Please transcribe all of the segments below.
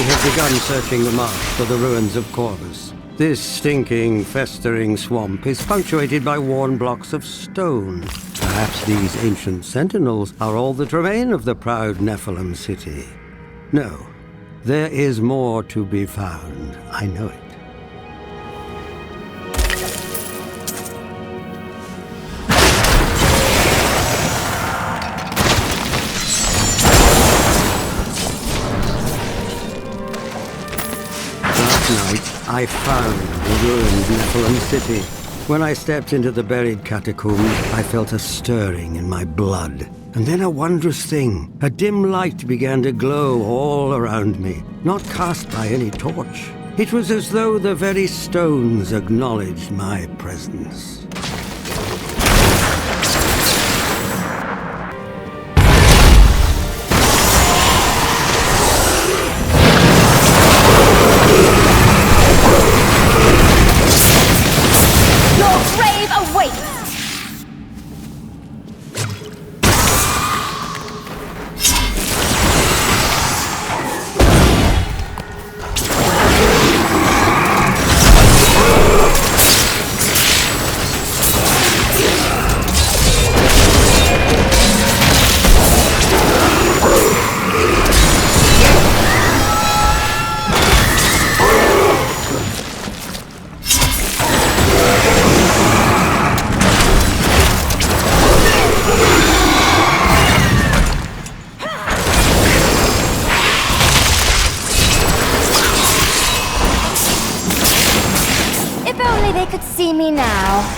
have begun searching the marsh for the ruins of Corvus. This stinking, festering swamp is punctuated by worn blocks of stone. Perhaps these ancient sentinels are all that remain of the proud Nephilim city. No, there is more to be found. I know it. I found the ruined Nephilim city. When I stepped into the buried catacombs, I felt a stirring in my blood. And then a wondrous thing. A dim light began to glow all around me, not cast by any torch. It was as though the very stones acknowledged my presence. See me now.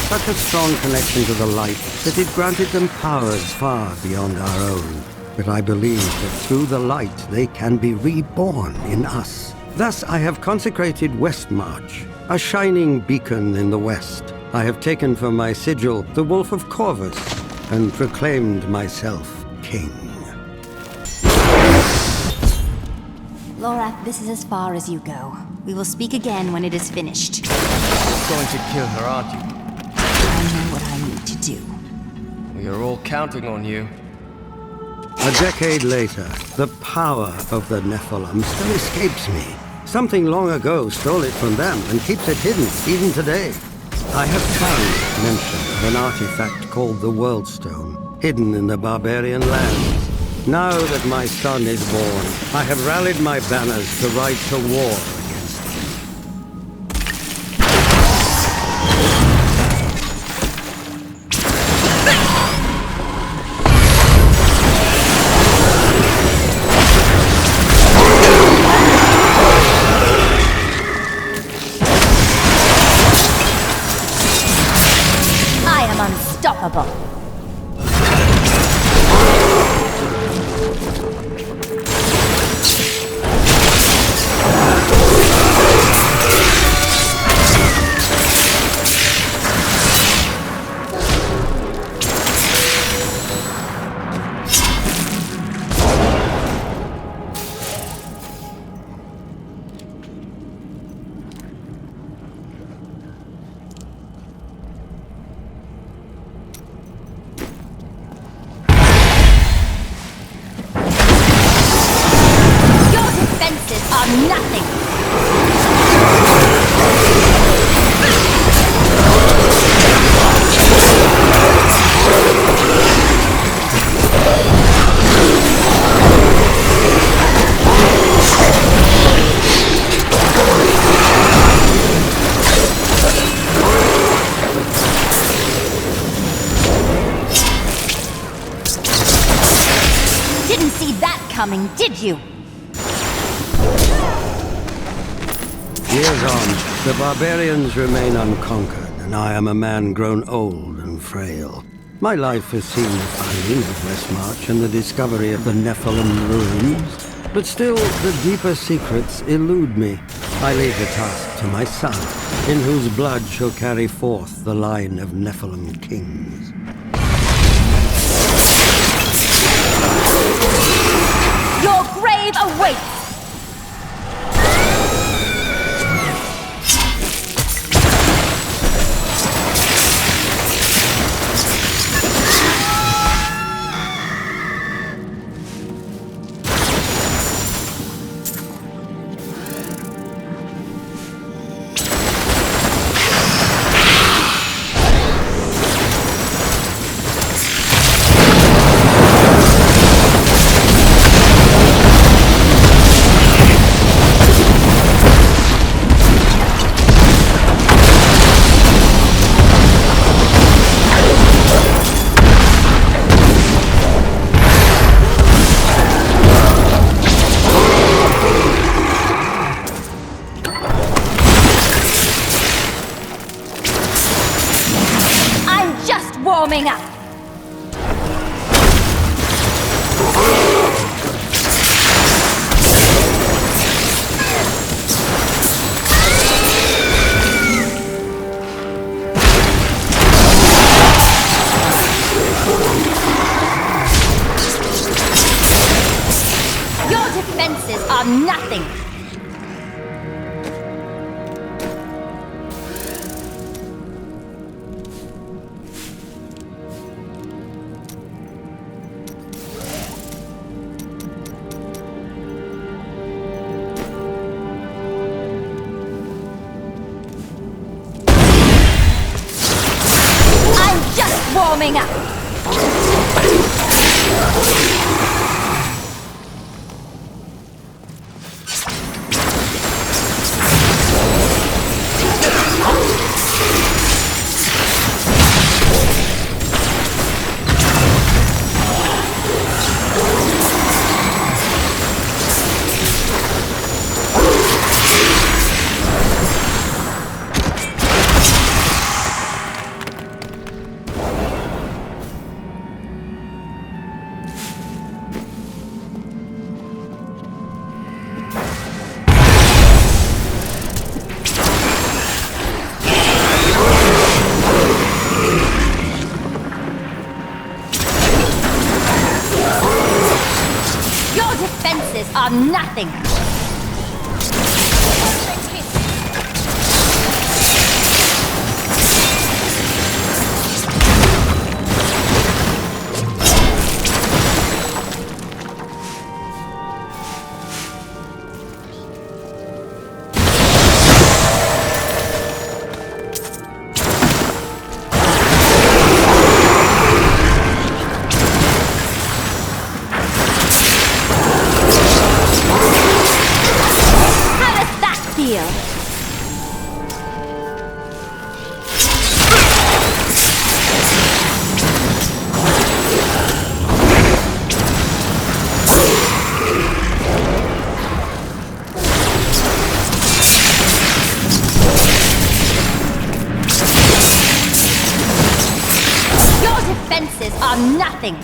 Such a strong connection to the light that it granted them powers far beyond our own. But I believe that through the light they can be reborn in us. Thus I have consecrated Westmarch, a shining beacon in the west. I have taken for my sigil the Wolf of Corvus and proclaimed myself king. Laura, this is as far as you go. We will speak again when it is finished. You're going to kill her, aren't you? I know what I need to do. We are all counting on you. A decade later, the power of the Nephilim still escapes me. Something long ago stole it from them and keeps it hidden, even today. I have found mention of an artifact called the Worldstone, hidden in the barbarian lands. Now that my son is born, I have rallied my banners to ride to war against him. I am unstoppable. coming, did you? Years on, the barbarians remain unconquered, and I am a man grown old and frail. My life has seen the finding of Westmarch and the discovery of the Nephilim ruins, but still the deeper secrets elude me. I leave the task to my son, in whose blood shall carry forth the line of Nephilim kings. Your grave awaits! Warming up. Your defenses are nothing. Warming up. Are nothing. Are nothing.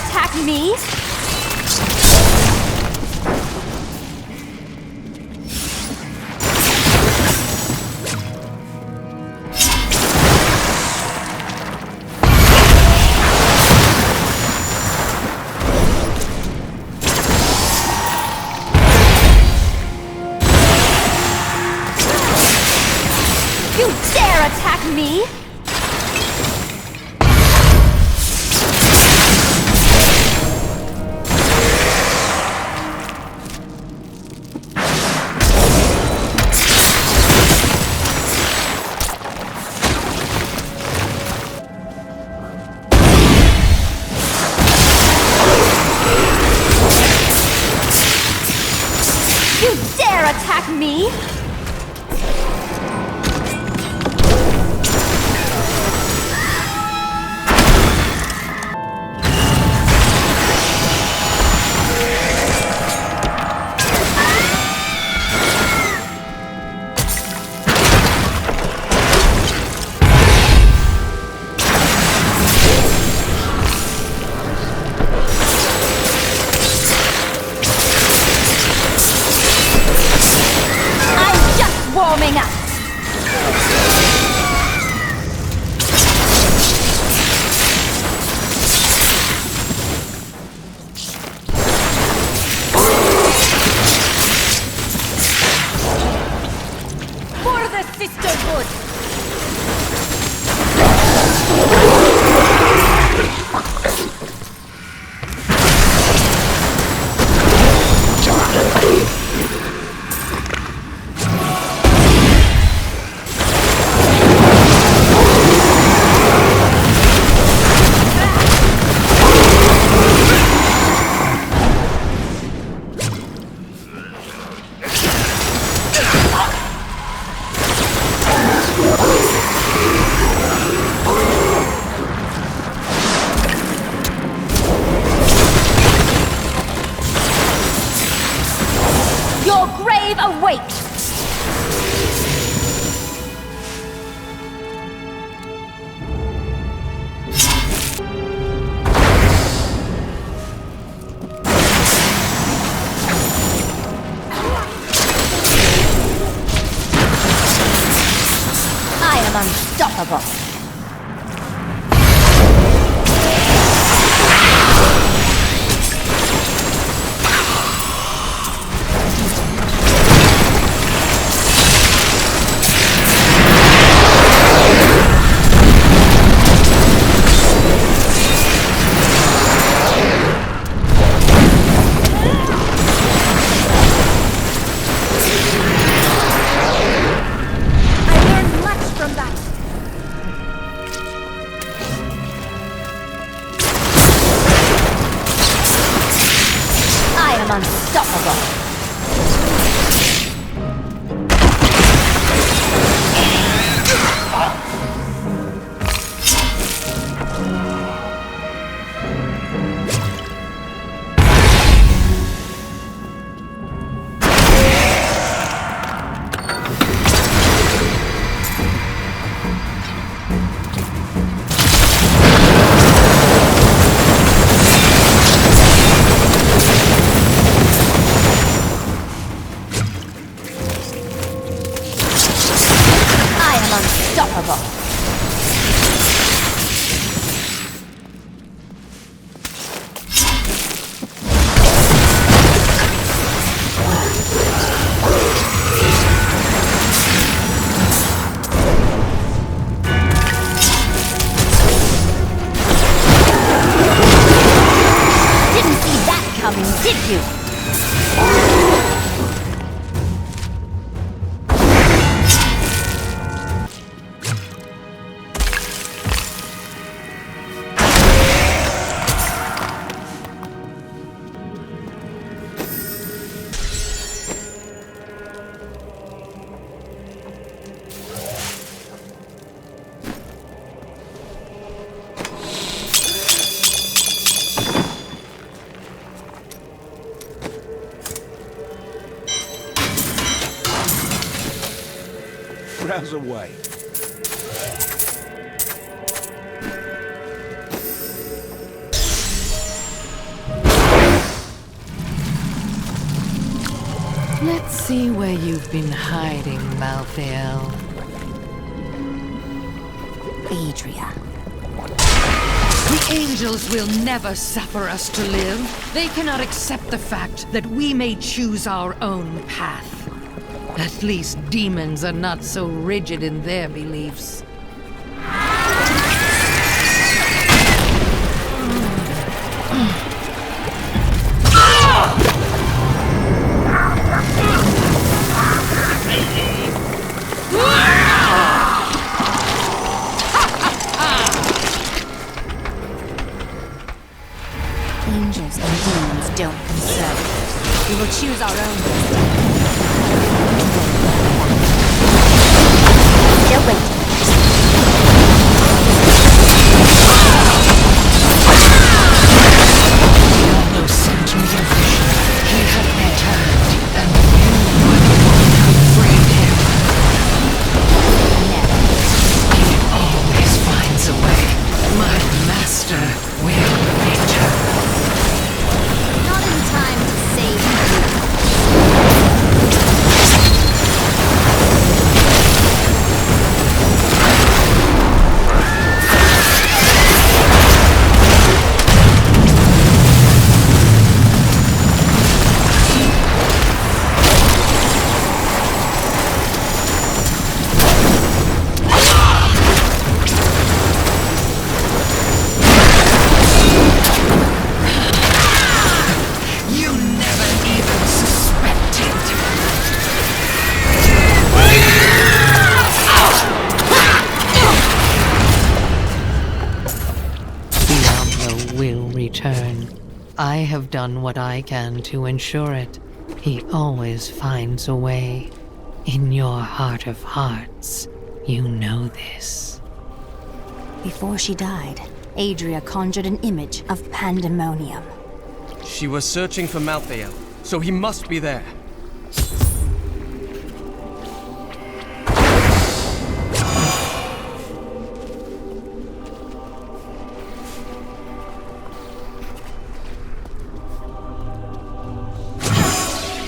attack me? You dare attack me? You dare attack me? Warming up. For the sisterhood. Your grave awaits! I am unstoppable. Unstoppable. Unstoppable. Didn't see that coming, did you? Browse away. Let's see where you've been hiding, Malthael. Adria. The angels will never suffer us to live. They cannot accept the fact that we may choose our own path. At least demons are not so rigid in their beliefs. Angels and demons don't concern. We will choose our own destiny. Still waiting. Diablo sent me a vision. He had returned, and you were the one who freed him. Never. He always finds a way. My master will return. Not in time to save you. You never even suspected. Diablo will return. I have done what I can to ensure it. He always finds a way. In your heart of hearts, you know this. Before she died, Adria conjured an image of Pandemonium. She was searching for Malthael, so he must be there.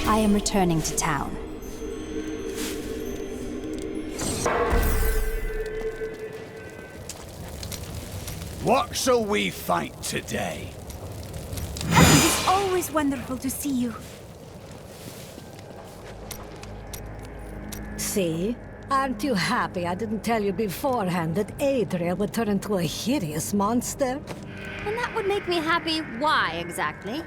I am returning to town. What shall we fight today? It is always wonderful to see you. See? Aren't you happy I didn't tell you beforehand that Adria would turn into a hideous monster? And that would make me happy. Why, exactly?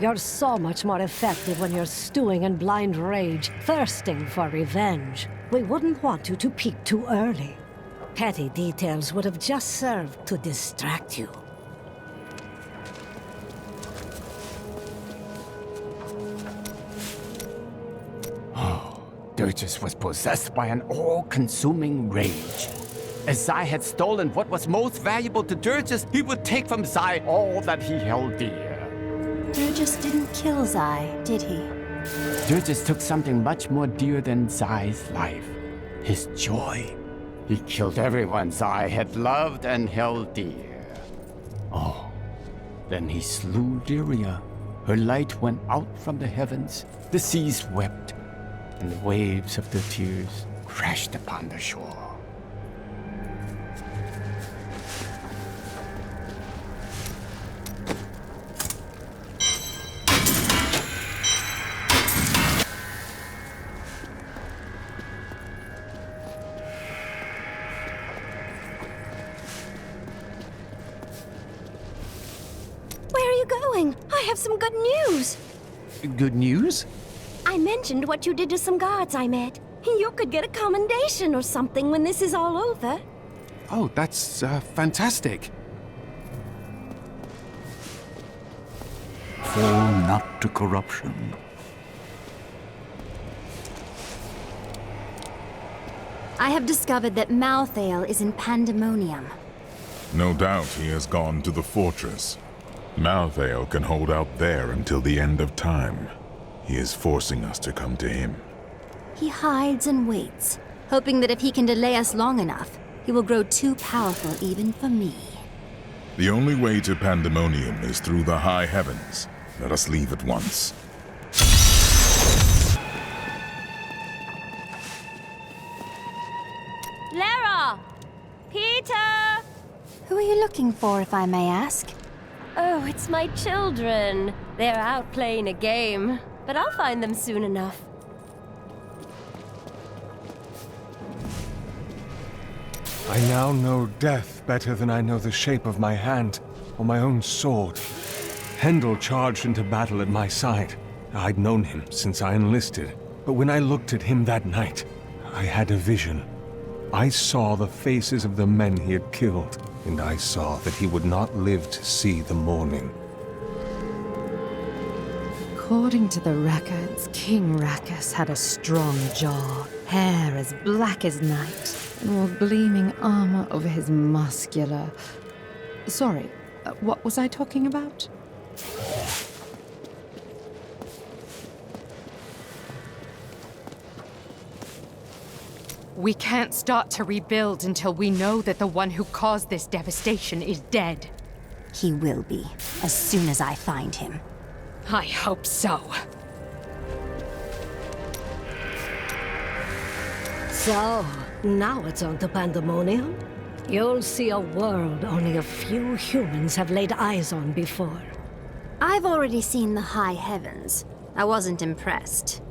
You're so much more effective when you're stewing in blind rage, thirsting for revenge. We wouldn't want you to peak too early. Petty details would have just served to distract you. Dirges was possessed by an all-consuming rage. As Zai had stolen what was most valuable to Dirges, he would take from Zai all that he held dear. Dirges didn't kill Zai, did he? Dirges took something much more dear than Zai's life. His joy. He killed everyone Zai had loved and held dear. Oh, then he slew Lyria. Her light went out from the heavens. The seas wept, and the waves of their tears crashed upon the shore. Where are you going? I have some good news. Good news? I mentioned what you did to some guards I met. You could get a commendation or something when this is all over. Oh, that's fantastic. Fall not to corruption. I have discovered that Malthael is in Pandemonium. No doubt he has gone to the fortress. Malthael can hold out there until the end of time. He is forcing us to come to him. He hides and waits, hoping that if he can delay us long enough, he will grow too powerful even for me. The only way to Pandemonium is through the high heavens. Let us leave at once. Who are you looking for, if I may ask? Oh, it's my children. They're out playing a game, but I'll find them soon enough. I now know death better than I know the shape of my hand or my own sword. Hendel charged into battle at my side. I'd known him since I enlisted, but when I looked at him that night, I had a vision. I saw the faces of the men he had killed, and I saw that he would not live to see the morning. According to the records, King Rakus had a strong jaw, hair as black as night, and wore gleaming armor over his muscular... Sorry, what was I talking about? We can't start to rebuild until we know that the one who caused this devastation is dead. He will be, as soon as I find him. I hope so. So, now it's on to Pandemonium. You'll see a world only a few humans have laid eyes on before. I've already seen the high heavens. I wasn't impressed.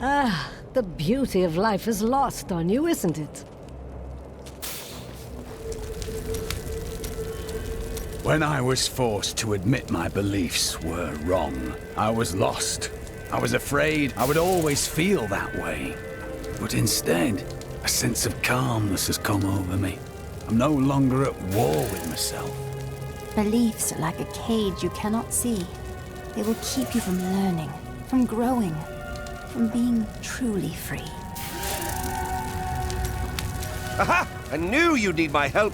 Ah, the beauty of life is lost on you, isn't it? When I was forced to admit my beliefs were wrong, I was lost. I was afraid I would always feel that way. But instead, a sense of calmness has come over me. I'm no longer at war with myself. Beliefs are like a cage you cannot see. They will keep you from learning, from growing, from being truly free. Aha! I knew you'd need my help!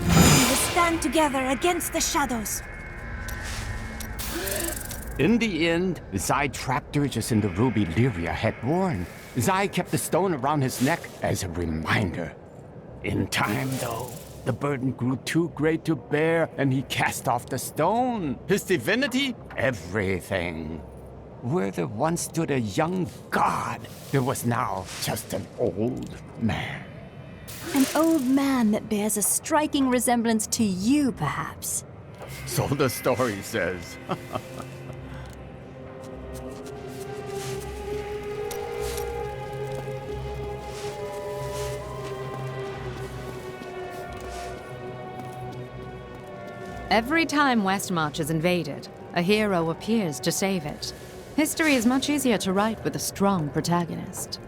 We will stand together against the shadows. In the end, Zai trapped her just in the ruby Lyria had worn. Zai kept the stone around his neck as a reminder. In time, though, the burden grew too great to bear, and he cast off the stone. His divinity? Everything. Where there once stood a young god, there was now just an old man. An old man that bears a striking resemblance to you, perhaps. So the story says. Every time Westmarch is invaded, a hero appears to save it. History is much easier to write with a strong protagonist.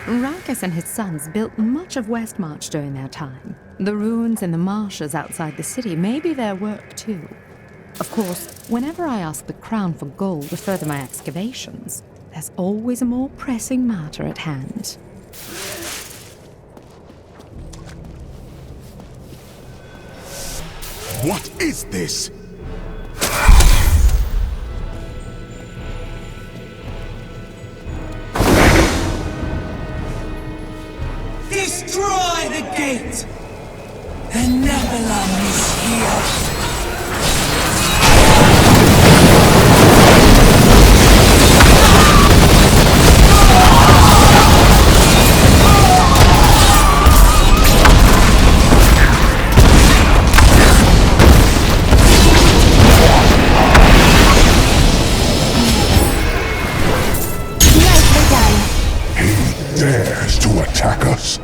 Rakus and his sons built much of Westmarch during their time. The ruins and the marshes outside the city may be their work too. Of course, whenever I ask the Crown for gold to further my excavations, there's always a more pressing matter at hand. What is this? Destroy the gate! The Nephilim is here! Dares to attack us?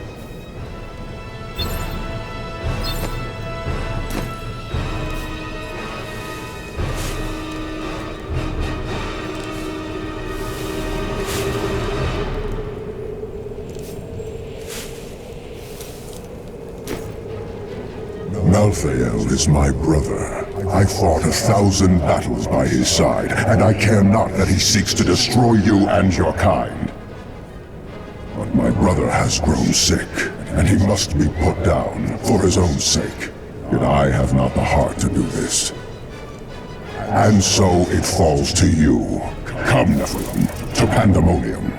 Malthael is my brother. I fought 1,000 battles by his side, and I care not that he seeks to destroy you and your kind. But my brother has grown sick, and he must be put down for his own sake. Yet I have not the heart to do this. And so it falls to you. Come, Nephilim, to Pandemonium.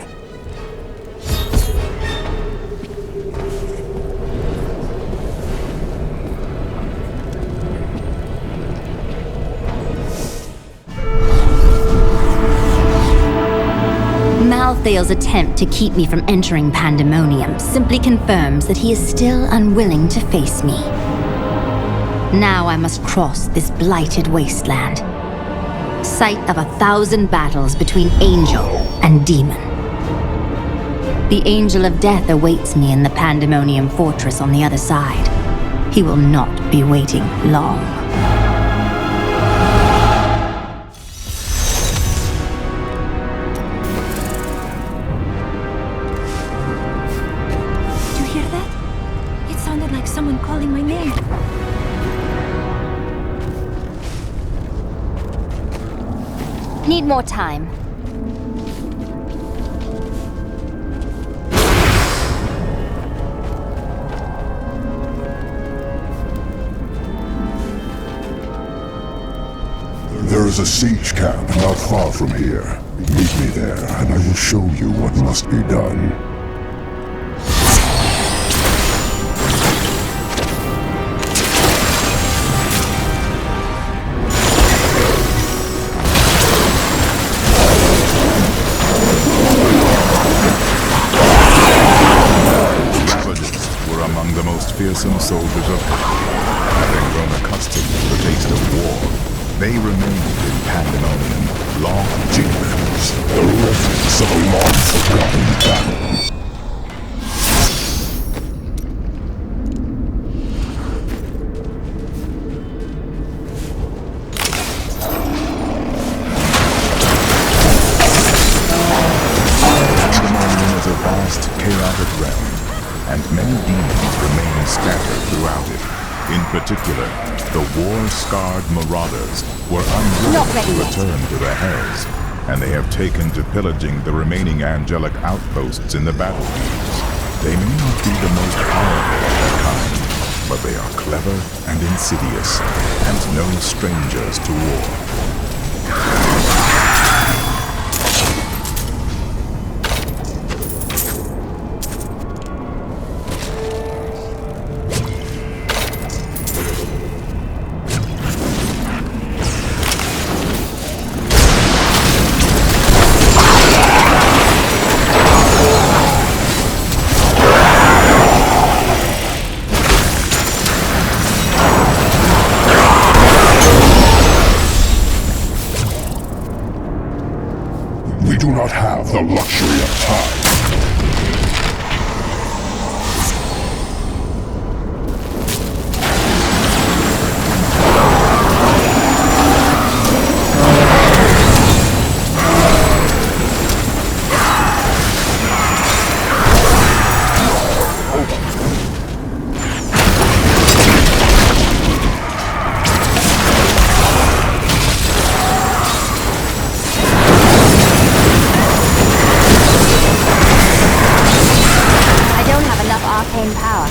Malthael's attempt to keep me from entering Pandemonium simply confirms that he is still unwilling to face me. Now I must cross this blighted wasteland. Site of 1,000 battles between angel and demon. The Angel of Death awaits me in the Pandemonium Fortress on the other side. He will not be waiting long. Did you hear that? It sounded like someone calling my name. Need more time. There is a siege camp not far from here. Meet me there, and I will show you what must be done. Fearsome soldiers of having grown accustomed to the taste of war, they remained in Pandemonium long demons, the remnants of a long-forgotten battle. Pandemonium is a vast, chaotic realm, and many demons remain scattered throughout it. In particular, the war-scarred marauders were unwilling to return to the Hells, and they have taken to pillaging the remaining angelic outposts in the battlefields. They may not be the most powerful of their kind, but they are clever and insidious, and no strangers to war. We do not have the luxury of time. arcane power.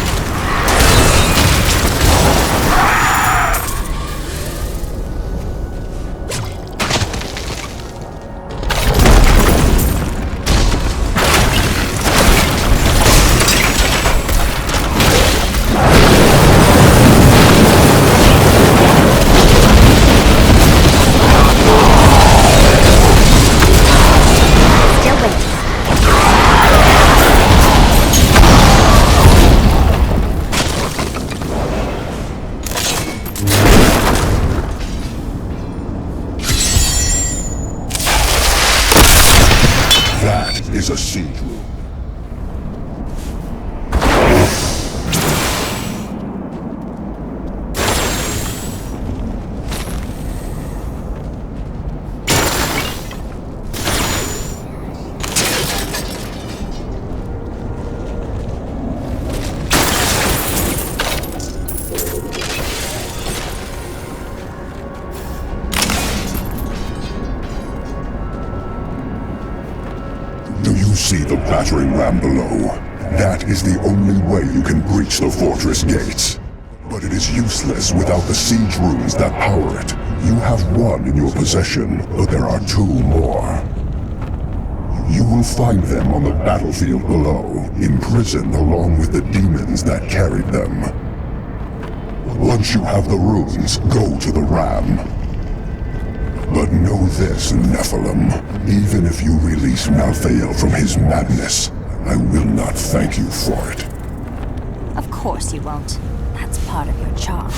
That is a siege room. Do you see the battering ram below? That is the only way you can breach the fortress gates. But it is useless without the siege runes that power it. You have one in your possession, but there are two more. You will find them on the battlefield below, imprisoned along with the demons that carried them. Once you have the runes, go to the ram. But know this, Nephilim. Even if you release Malthael from his madness, I will not thank you for it. Of course you won't. That's part of your charm.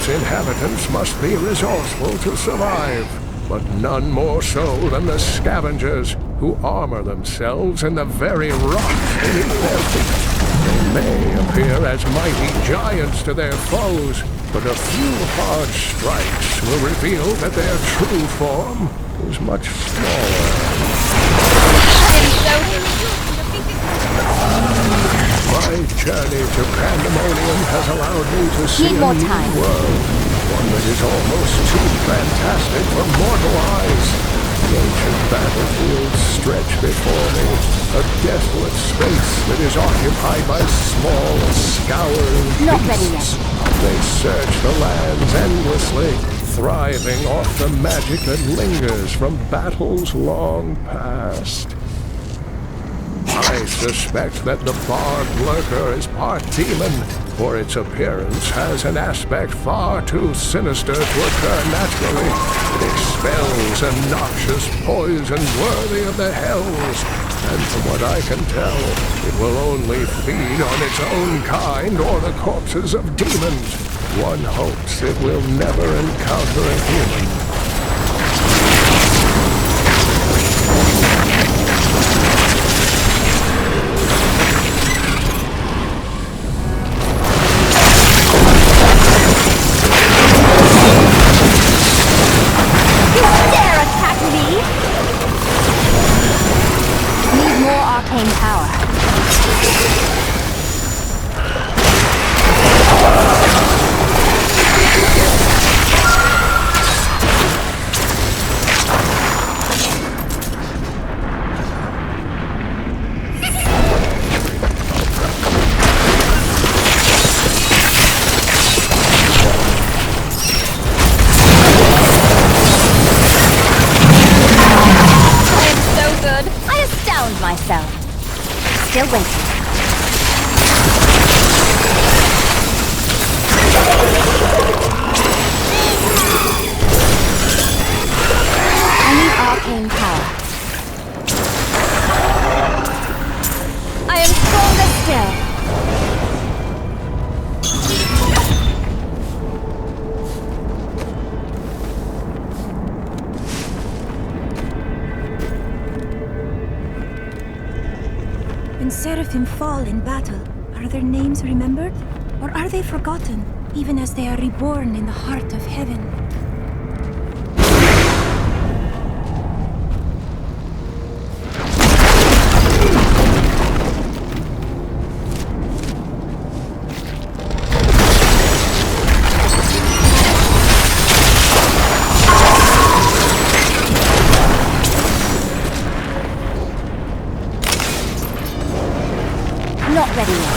Inhabitants must be resourceful to survive, but none more so than the scavengers who armor themselves in the very rock beneath their feet. They may appear as mighty giants to their foes, but a few hard strikes will reveal that their true form is much smaller. My journey to Pandemonium has allowed me to see a new world, one that is almost too fantastic for mortal eyes. The ancient battlefields stretch before me, a desolate space that is occupied by small, scouring beasts. They search the lands endlessly, thriving off the magic that lingers from battles long past. I suspect that the barbed lurker is part demon, for its appearance has an aspect far too sinister to occur naturally. It expels a noxious poison worthy of the hells, and from what I can tell, it will only feed on its own kind or the corpses of demons. One hopes it will never encounter a human. Still waiting. I need arcane power. I am stronger still. Seraphim fall in battle. Are their names remembered? Or are they forgotten, even as they are reborn in the heart of heaven? Not ready yet.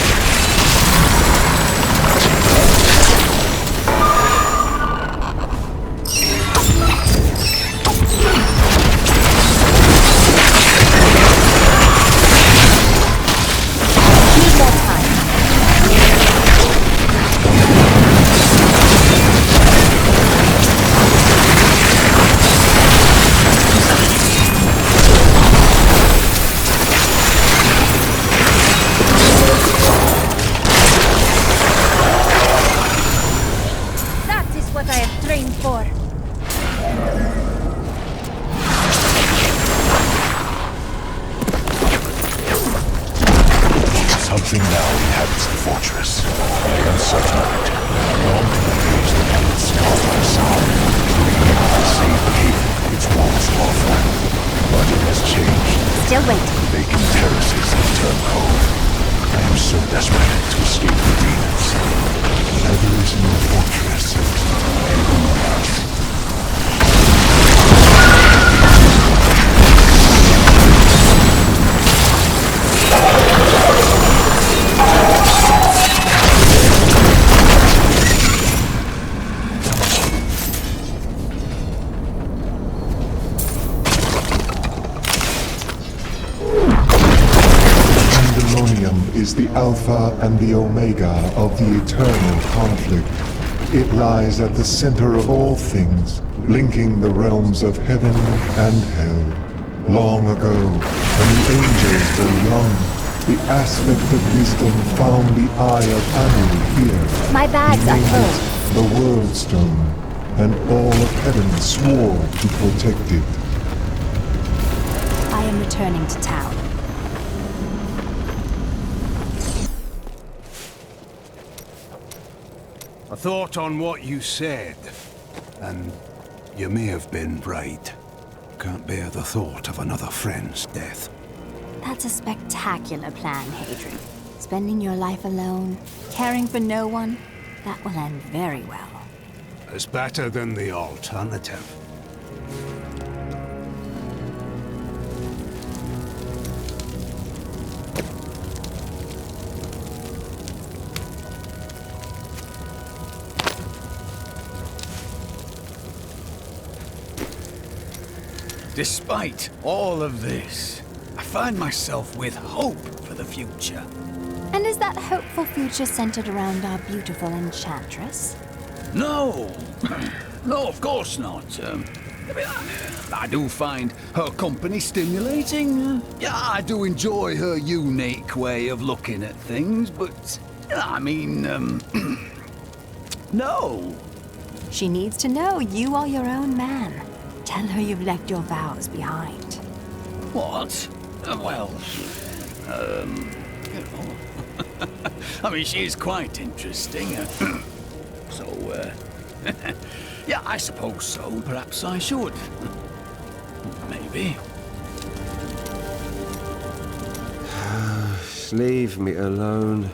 Need more time. Something now inhabits the fortress. I am certain of it. Long to the days that held scarred facade, leaning to save the haven its walls offer. But it has changed. Still waiting. Vacant terraces have turned cold. I am so desperate to escape the demons. Now there is no fortress. And who else? Pandemonium is the Alpha and the Omega of the eternal conflict. It lies at the center of all things, linking the realms of heaven and hell. Long ago, when the angels were young, the aspect of wisdom found the eye of Anu here. My bags are full. The World Stone, and all of heaven swore to protect it. I am returning to town. I thought on what you said, and you may have been right. Can't bear the thought of another friend's death. That's a spectacular plan, Hadrian. Spending your life alone, caring for no one, that will end very well. It's better than the alternative. Despite all of this, I find myself with hope for the future. And is that hopeful future centered around our beautiful enchantress? No! No, of course not. I do find her company stimulating. Yeah, I do enjoy her unique way of looking at things, but, I mean, no. She needs to know you are your own man. Tell her you've left your vows behind. What? Well, you know. I mean, she is quite interesting. So, yeah, I suppose so. Perhaps I should. Maybe. Leave me alone.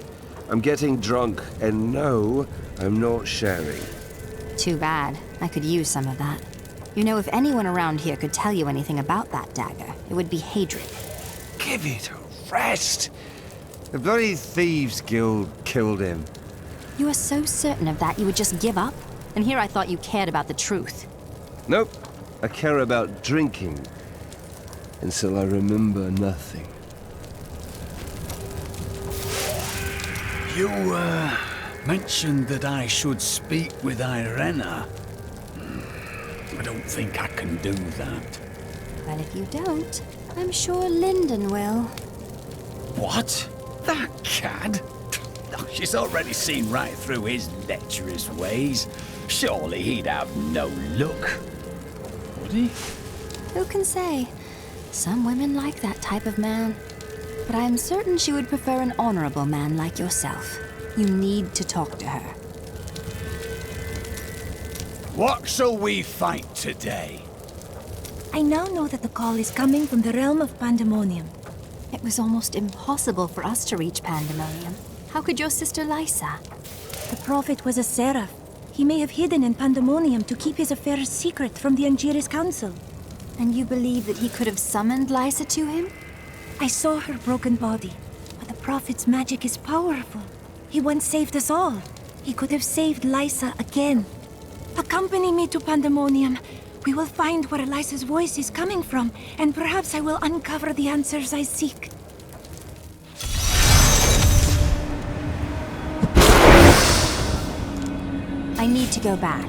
I'm getting drunk, and no, I'm not sharing. Too bad. I could use some of that. You know, if anyone around here could tell you anything about that dagger, it would be Hadrian. Give it a rest. The bloody Thieves Guild killed him. You are so certain of that you would just give up? And here I thought you cared about the truth. Nope. I care about drinking. Until I remember nothing. You, mentioned that I should speak with Irena. I don't think I can do that. Well, if you don't, I'm sure Lyndon will. What? That cad? Oh, she's already seen right through his lecherous ways. Surely he'd have no luck. Would he? Who can say? Some women like that type of man. But I am certain she would prefer an honorable man like yourself. You need to talk to her. What shall we fight today? I now know that the call is coming from the realm of Pandemonium. It was almost impossible for us to reach Pandemonium. How could your sister Lysa? The prophet was a seraph. He may have hidden in Pandemonium to keep his affairs secret from the Angiris Council. And you believe that he could have summoned Lysa to him? I saw her broken body, but the prophet's magic is powerful. He once saved us all. He could have saved Lysa again. Accompany me to Pandemonium. We will find where Lysa's voice is coming from, and perhaps I will uncover the answers I seek. I need to go back.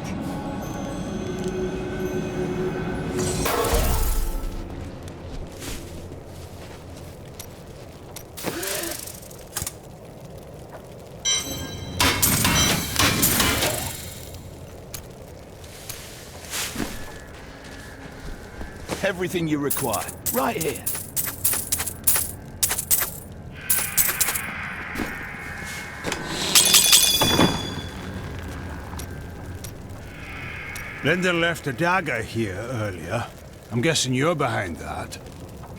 Everything you require, right here. Linden left a dagger here earlier. I'm guessing you're behind that.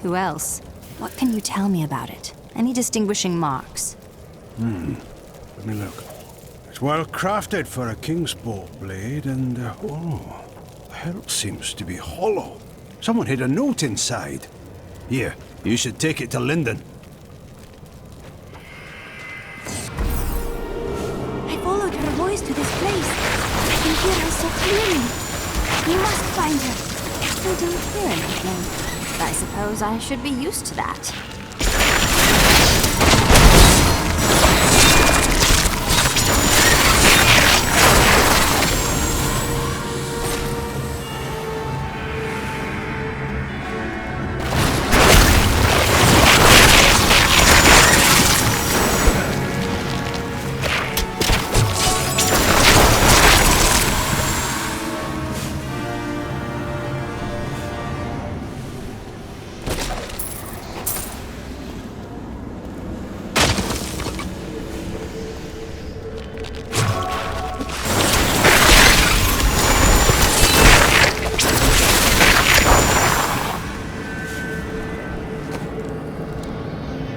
Who else? What can you tell me about it? Any distinguishing marks? Let me look. It's well crafted for a Kingsport blade, and oh, the hilt seems to be hollow. Someone hid a note inside. Here, you should take it to Linden. I followed her voice to this place. I can hear her so clearly. We must find her. You don't hear anything. I suppose I should be used to that.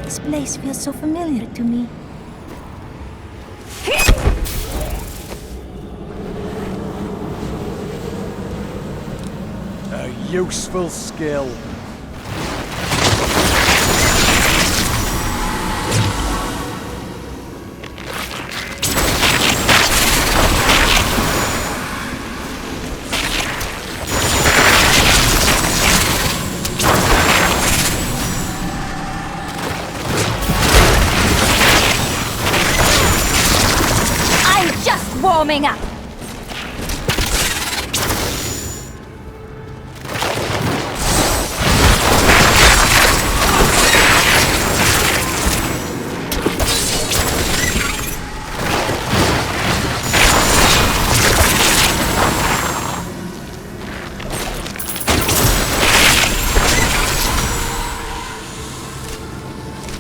This place feels so familiar to me. A useful skill. Warming up.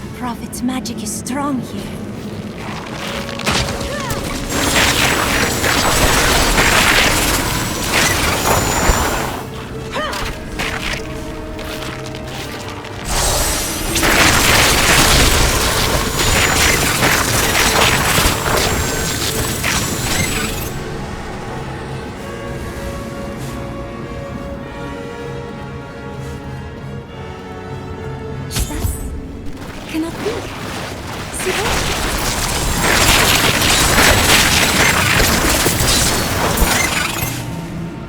The Prophet's magic is strong here. Cannot be. See that?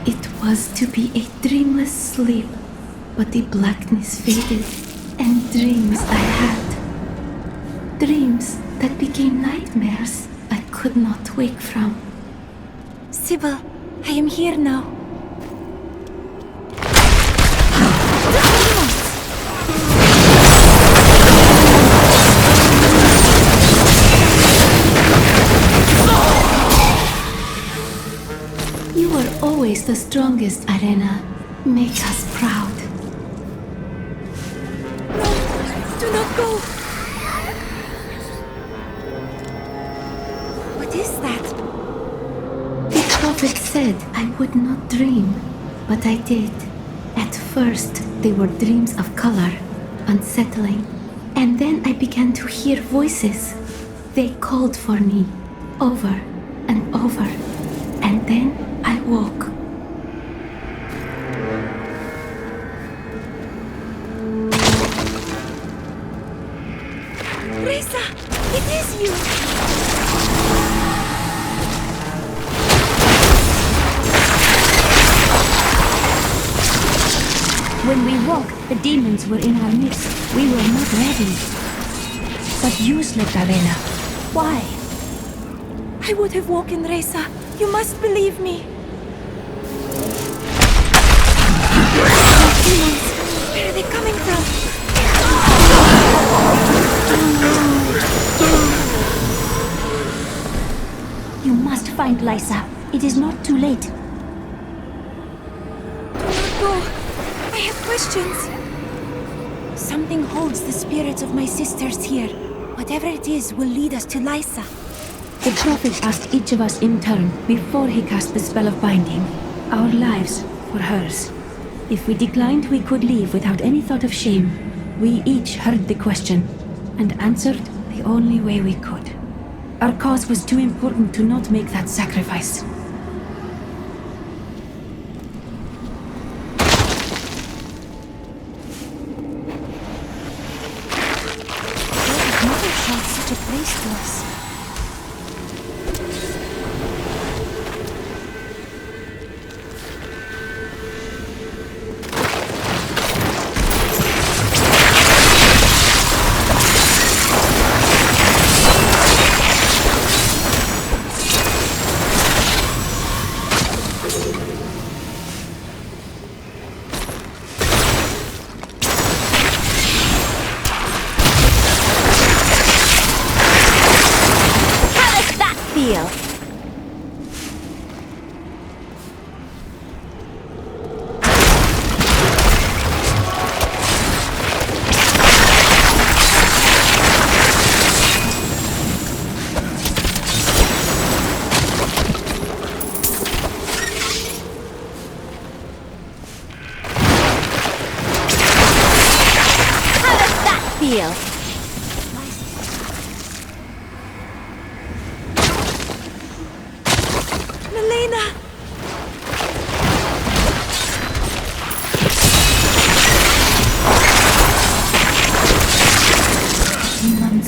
It was to be a dreamless sleep, but the blackness faded, and dreams I had. Dreams that became nightmares I could not wake from. Sybil, I am here now. You were always the strongest, Arena. Make us proud. No, do not go. What is that? The Prophet said I would not dream, but I did. At first, they were dreams of color, unsettling. And then I began to hear voices. They called for me, over and over. And then I woke. Reza, it is you! When we woke, the demons were in our midst. We were not ready. But you slept, Arena. Why? I would have woken Reza. You must believe me. Demons, where are they coming from? You must find Lysa. It is not too late. Do not go. I have questions. Something holds the spirits of my sisters here. Whatever it is will lead us to Lysa. The Prophet asked each of us in turn before he cast the spell of binding. Our lives for hers. If we declined, we could leave without any thought of shame. We each heard the question and answered the only way we could. Our cause was too important to not make that sacrifice. Mother showed such a place to us.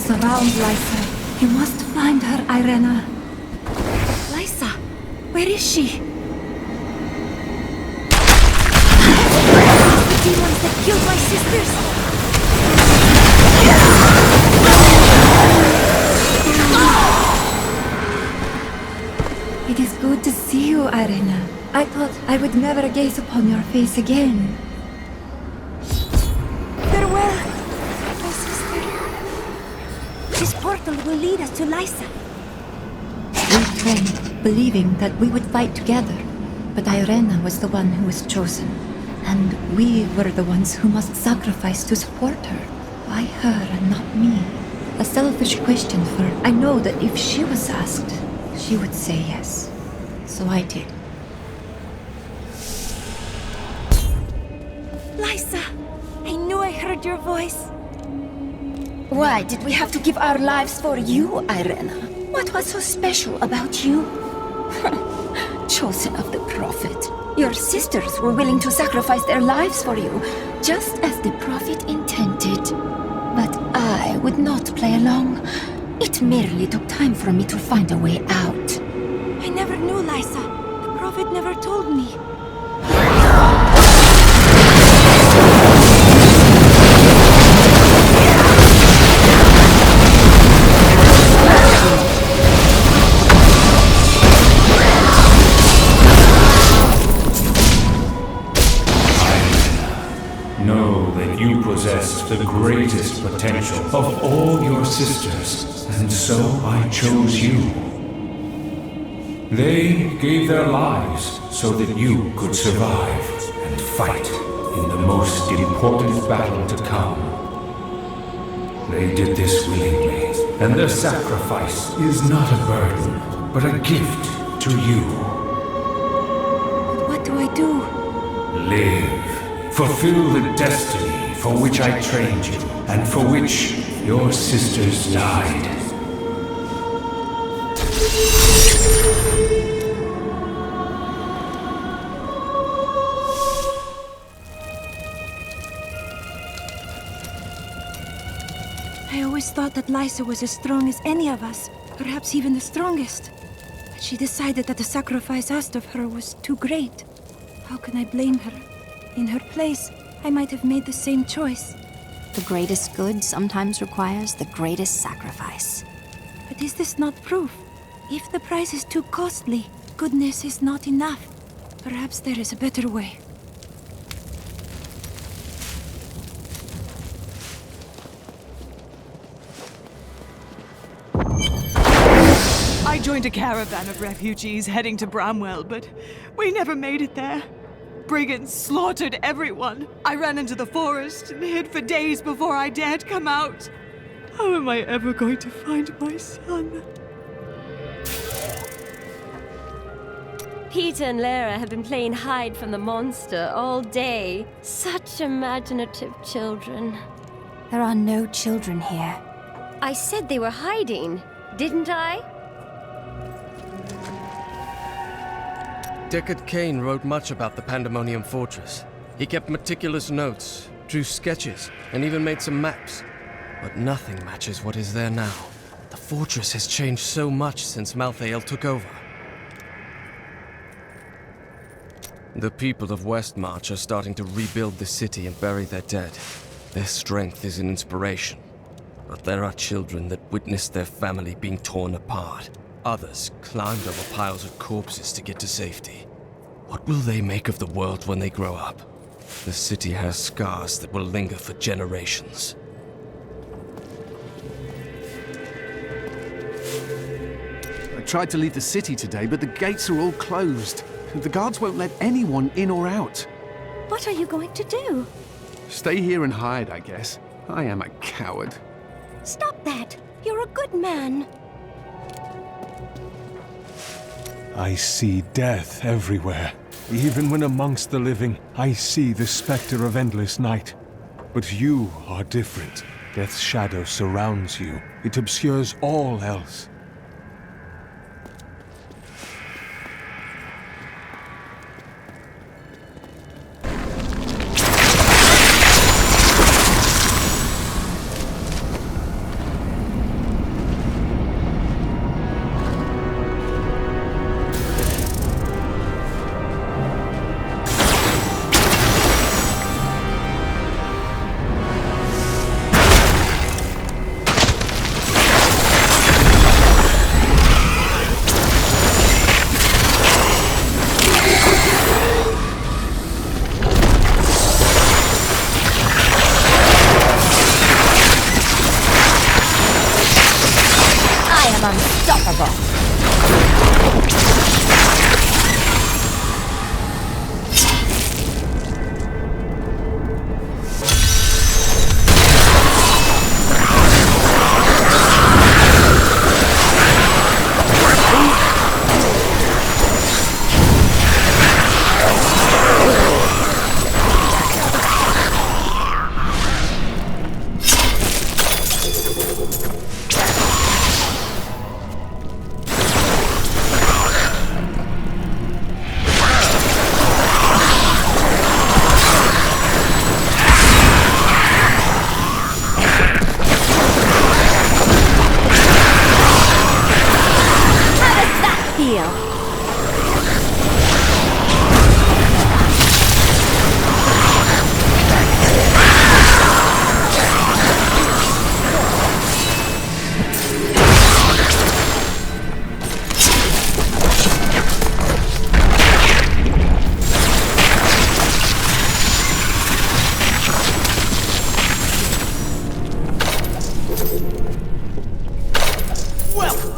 Surround Lysa. You must find her, Irena. Lysa, where is she? The demons that killed my sisters! It is good to see you, Irena. I thought I would never gaze upon your face again. Farewell, my sister. This portal will lead us to Lysa. We trained, believing that we would fight together. But Irena was the one who was chosen. And we were the ones who must sacrifice to support her. Why her and not me? A selfish question, for I know that if she was asked, she would say yes. So I did. Lysa! I knew I heard your voice. Why did we have to give our lives for you, Irena? What was so special about you? Chosen of the Prophet. Your sisters were willing to sacrifice their lives for you, just as the Prophet intended. But I would not play along. It merely took time for me to find a way out. I never knew, Lysa. The Prophet never told me. Know that you possess the greatest potential of all your sisters, and so I chose you. They gave their lives so that you could survive and fight in the most important battle to come. They did this willingly, and their sacrifice is not a burden, but a gift to you. What do I do? Live. Fulfill the destiny for which I trained you, and for which your sisters died. I always thought that Lysa was as strong as any of us, perhaps even the strongest. But she decided that the sacrifice asked of her was too great. How can I blame her? In her place, I might have made the same choice. The greatest good sometimes requires the greatest sacrifice. But is this not proof? If the price is too costly, goodness is not enough. Perhaps there is a better way. I joined a caravan of refugees heading to Bramwell, but we never made it there. Brigands slaughtered everyone. I ran into the forest and hid for days before I dared come out. How am I ever going to find my son? Peter and Lara have been playing hide from the monster all day. Such imaginative children. There are no children here. I said they were hiding, didn't I? Deckard Cain wrote much about the Pandemonium Fortress. He kept meticulous notes, drew sketches, and even made some maps. But nothing matches what is there now. The fortress has changed so much since Malthael took over. The people of Westmarch are starting to rebuild the city and bury their dead. Their strength is an inspiration. But there are children that witnessed their family being torn apart. Others climbed over piles of corpses to get to safety. What will they make of the world when they grow up? The city has scars that will linger for generations. I tried to leave the city today, but the gates are all closed. The guards won't let anyone in or out. What are you going to do? Stay here and hide, I guess. I am a coward. Stop that! You're a good man. I see death everywhere. Even when amongst the living, I see the specter of endless night. But you are different. Death's shadow surrounds you. It obscures all else.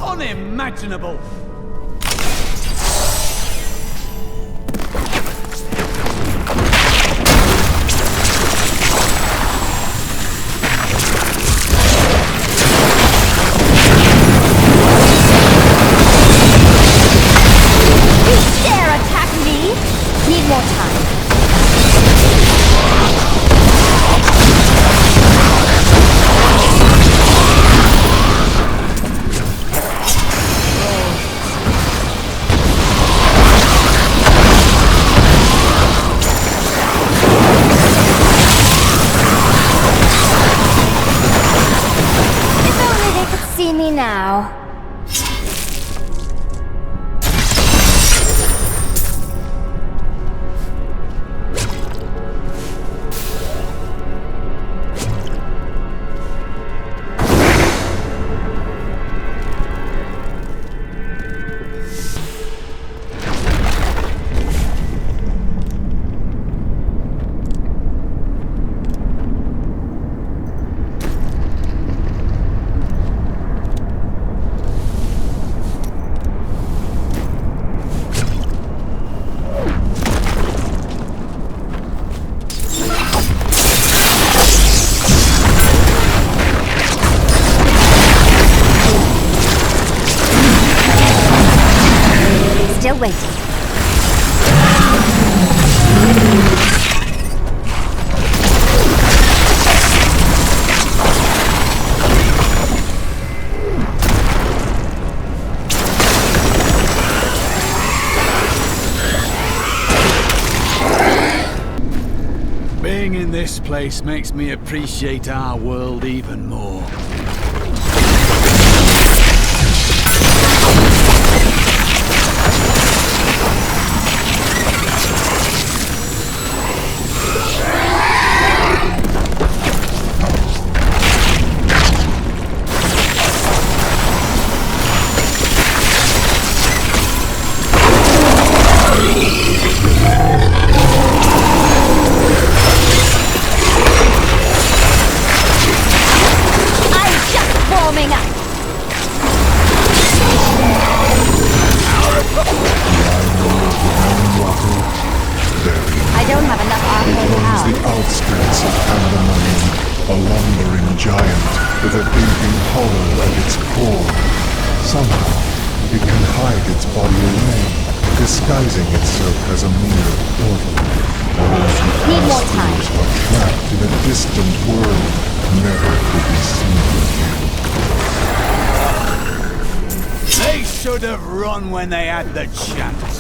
Unimaginable! Still waiting. Being in this place makes me appreciate our world even more. I don't have enough arcane Roams the outskirts of Pandemonium, a lumbering giant with a gaping hole at its core. Somehow, it can hide its body away, disguising itself as a mere portal. Those who pass through are trapped in a distant world, never to be seen again. They should have run when they had the chance.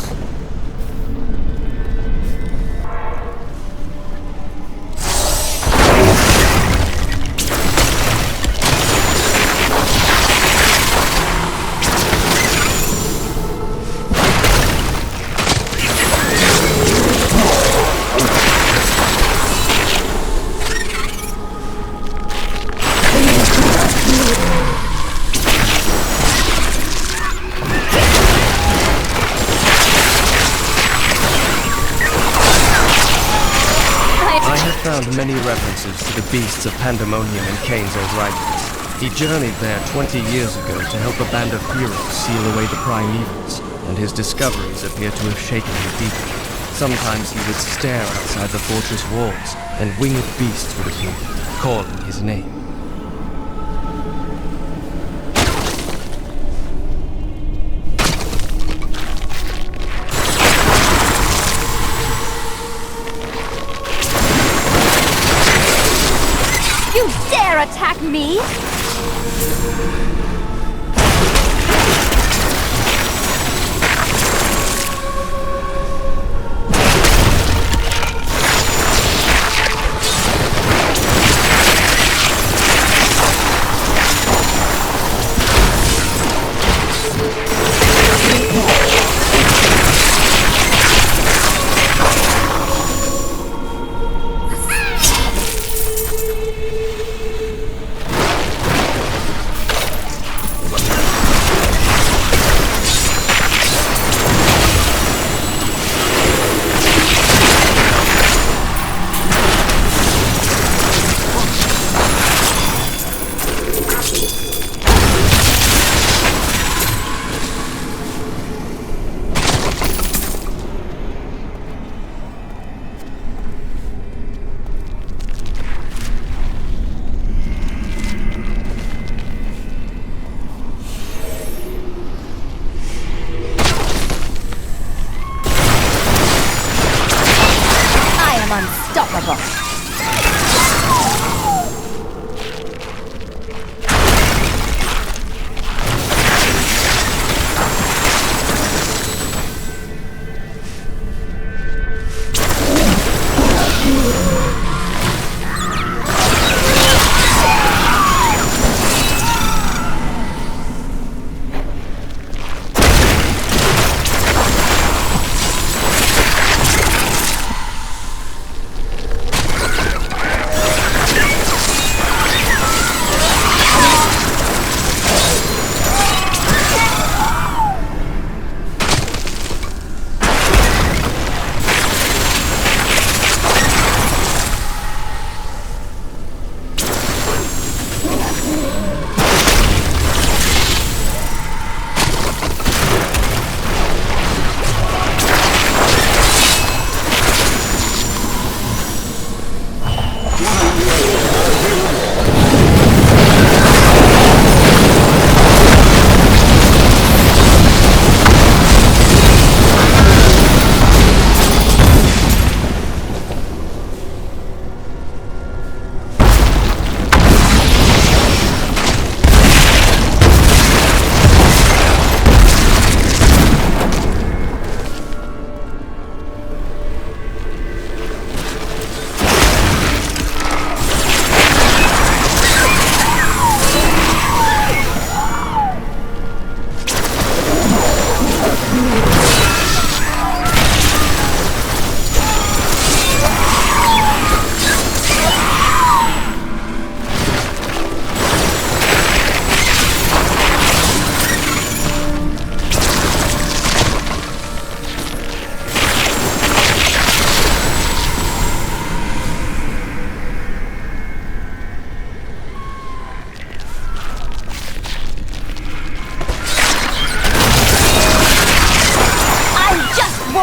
Found many references to the beasts of Pandemonium in Kain's old writings. He journeyed there 20 years ago to help a band of heroes seal away the primevals, and his discoveries appear to have shaken him deeply. Sometimes he would stare outside the fortress walls, and winged beasts would appear, calling his name. You dare attack me?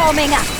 warming up.